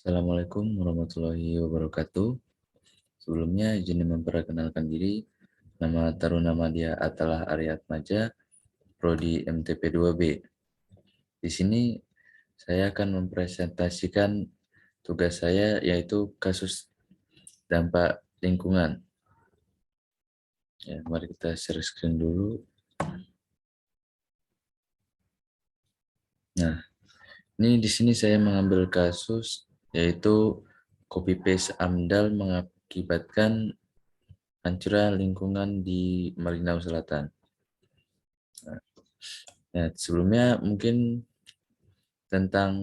Assalamualaikum warahmatullahi wabarakatuh. Sebelumnya izin memperkenalkan diri. Nama Taruna Madya Atalah Aryatmaja, Prodi MTP 2B. Di sini saya akan mempresentasikan tugas saya, yaitu kasus dampak lingkungan. Ya, mari kita share screen dulu. Nah, ini di sini saya mengambil kasus, yaitu copy paste AMDAL mengakibatkan hancurnya lingkungan di Malinau Selatan. Nah, sebelumnya mungkin tentang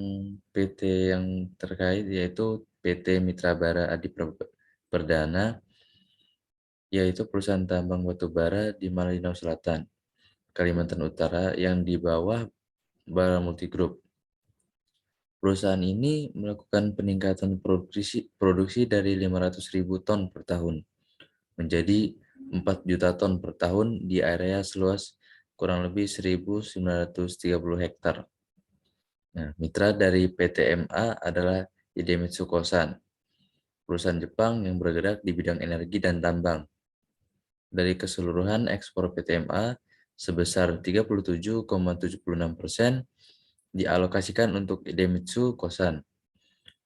PT yang terkait, yaitu PT Mitra Bara Adi Perdana, yaitu perusahaan tambang batubara di Malinau Selatan, Kalimantan Utara yang di bawah Bara Multi Group. Perusahaan ini melakukan peningkatan produksi dari 500.000 ton per tahun menjadi 4 juta ton per tahun di area seluas kurang lebih 1.930 hektar. Nah, mitra dari PT MA adalah Idemitsu Kosan, perusahaan Jepang yang bergerak di bidang energi dan tambang. Dari keseluruhan ekspor PT MA sebesar 37,76% dialokasikan untuk Idemitsu Kosan.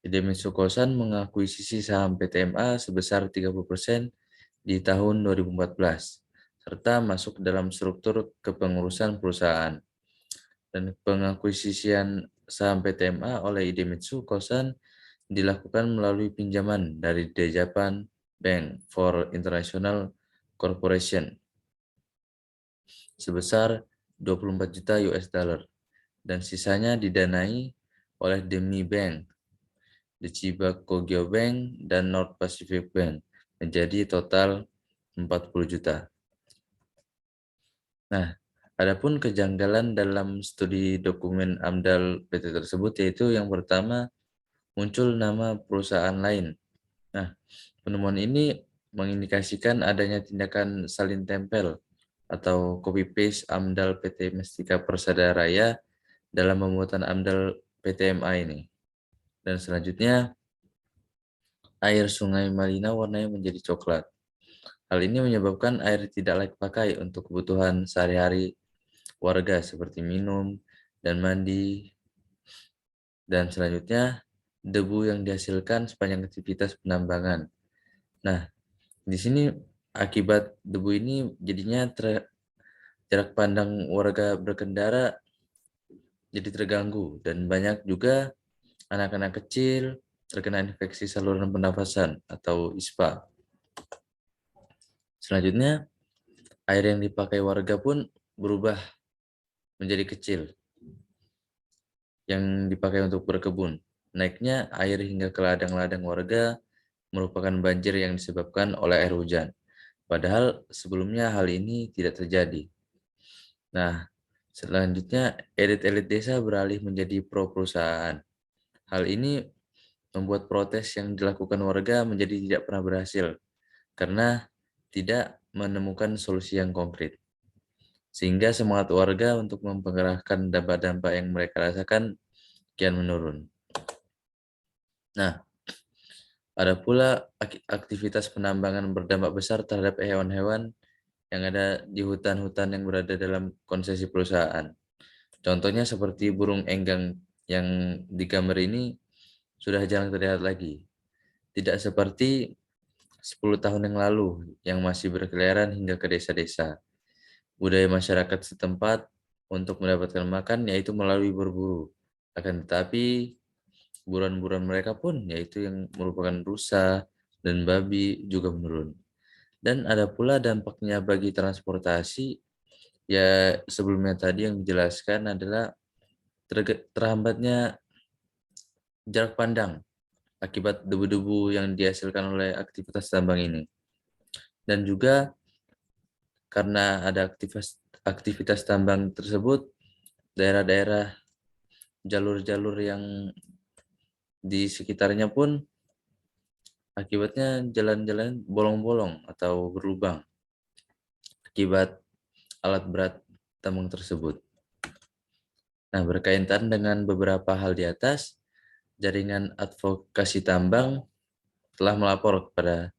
Idemitsu Kosan mengakuisisi saham PT MA sebesar 30% di tahun 2014, serta masuk dalam struktur kepengurusan perusahaan. Dan pengakuisisian saham PT MA oleh Idemitsu Kosan dilakukan melalui pinjaman dari The Japan Bank for International Corporation sebesar 24 juta US dollar dan sisanya didanai oleh Demi Bank, The Chiba Kogyo Bank, dan North Pacific Bank menjadi total 40 juta. Nah, adapun kejanggalan dalam studi dokumen AMDAL PT tersebut yaitu yang pertama, muncul nama perusahaan lain. Nah, penemuan ini mengindikasikan adanya tindakan salin tempel atau copy paste AMDAL PT Mestika Persada Raya dalam pembuatan AMDAL PT MA ini. Dan selanjutnya, air sungai Malinau warnanya menjadi coklat. Hal ini menyebabkan air tidak layak pakai untuk kebutuhan sehari-hari warga seperti minum dan mandi. Dan selanjutnya, debu yang dihasilkan sepanjang aktivitas penambangan. Nah, di sini akibat debu ini jadinya jarak pandang warga berkendara jadi terganggu dan banyak juga anak-anak kecil terkena infeksi saluran pernafasan atau ISPA. Selanjutnya, air yang dipakai warga pun berubah menjadi kecil yang dipakai untuk berkebun. Naiknya air hingga ke ladang-ladang warga merupakan banjir yang disebabkan oleh air hujan. Padahal sebelumnya hal ini tidak terjadi. Nah, selanjutnya elit-elit desa beralih menjadi pro perusahaan. Hal ini membuat protes yang dilakukan warga menjadi tidak pernah berhasil karena tidak menemukan solusi yang konkret. Sehingga semangat warga untuk memperkerahkan dampak-dampak yang mereka rasakan kian menurun. Nah, ada pula aktivitas penambangan berdampak besar terhadap hewan-hewan yang ada di hutan-hutan yang berada dalam konsesi perusahaan. Contohnya seperti burung enggang yang di gambar ini sudah jarang terlihat lagi. Tidak seperti 10 tahun yang lalu yang masih berkeliaran hingga ke desa-desa. Budaya masyarakat setempat untuk mendapatkan makan yaitu melalui berburu. Akan tetapi buruan-buruan mereka pun yaitu yang merupakan rusa dan babi juga menurun. Dan ada pula dampaknya bagi transportasi, ya sebelumnya tadi yang dijelaskan adalah terhambatnya jarak pandang akibat debu-debu yang dihasilkan oleh aktivitas tambang ini. Dan juga karena ada aktivitas tambang tersebut, daerah-daerah jalur-jalur yang di sekitarnya pun akibatnya jalan-jalan bolong-bolong atau berlubang akibat alat berat tambang tersebut. Nah, berkaitan dengan beberapa hal di atas, Jaringan Advokasi Tambang telah melapor kepada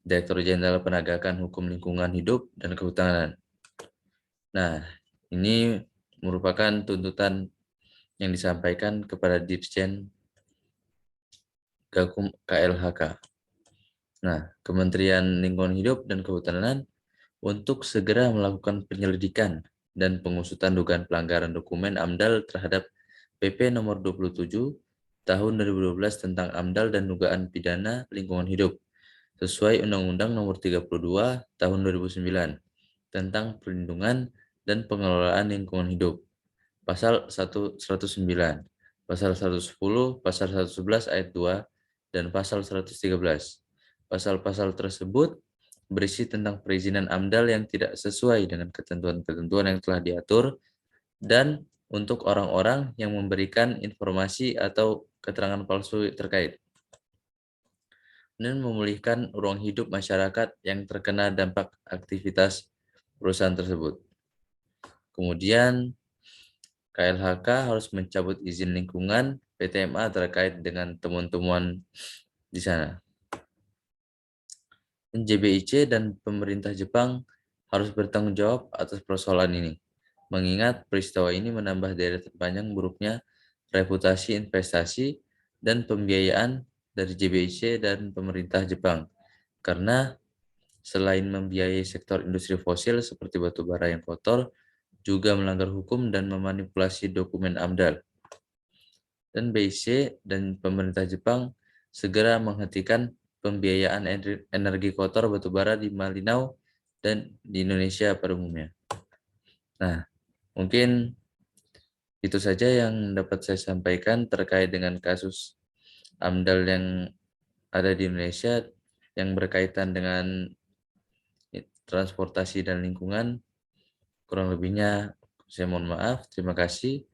Direktur Jenderal Penegakan Hukum Lingkungan Hidup dan Kehutanan. Nah, ini merupakan tuntutan yang disampaikan kepada Dirjen Gakum KLHK. Nah, Kementerian Lingkungan Hidup dan Kehutanan untuk segera melakukan penyelidikan dan pengusutan dugaan pelanggaran dokumen AMDAL terhadap PP nomor 27 tahun 2012 tentang AMDAL dan dugaan pidana lingkungan hidup sesuai Undang-Undang nomor 32 tahun 2009 tentang perlindungan dan pengelolaan lingkungan hidup. Pasal 109, Pasal 110, Pasal 111 ayat 2, dan Pasal 113. Pasal-pasal tersebut berisi tentang perizinan AMDAL yang tidak sesuai dengan ketentuan-ketentuan yang telah diatur dan untuk orang-orang yang memberikan informasi atau keterangan palsu terkait, dan memulihkan ruang hidup masyarakat yang terkena dampak aktivitas perusahaan tersebut. Kemudian, KLHK harus mencabut izin lingkungan PTMA terkait dengan temuan-temuan di sana. JBIC dan pemerintah Jepang harus bertanggung jawab atas persoalan ini, mengingat peristiwa ini menambah deretan panjang buruknya reputasi investasi dan pembiayaan dari JBIC dan pemerintah Jepang, karena selain membiayai sektor industri fosil seperti batu bara yang kotor, juga melanggar hukum dan memanipulasi dokumen AMDAL. Dan BIC dan pemerintah Jepang segera menghentikan pembiayaan energi kotor batubara di Malinau dan di Indonesia pada umumnya. Nah, mungkin itu saja yang dapat saya sampaikan terkait dengan kasus AMDAL yang ada di Indonesia yang berkaitan dengan transportasi dan lingkungan. Kurang lebihnya saya mohon maaf. Terima kasih.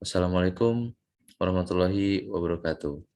Wassalamualaikum warahmatullahi wabarakatuh.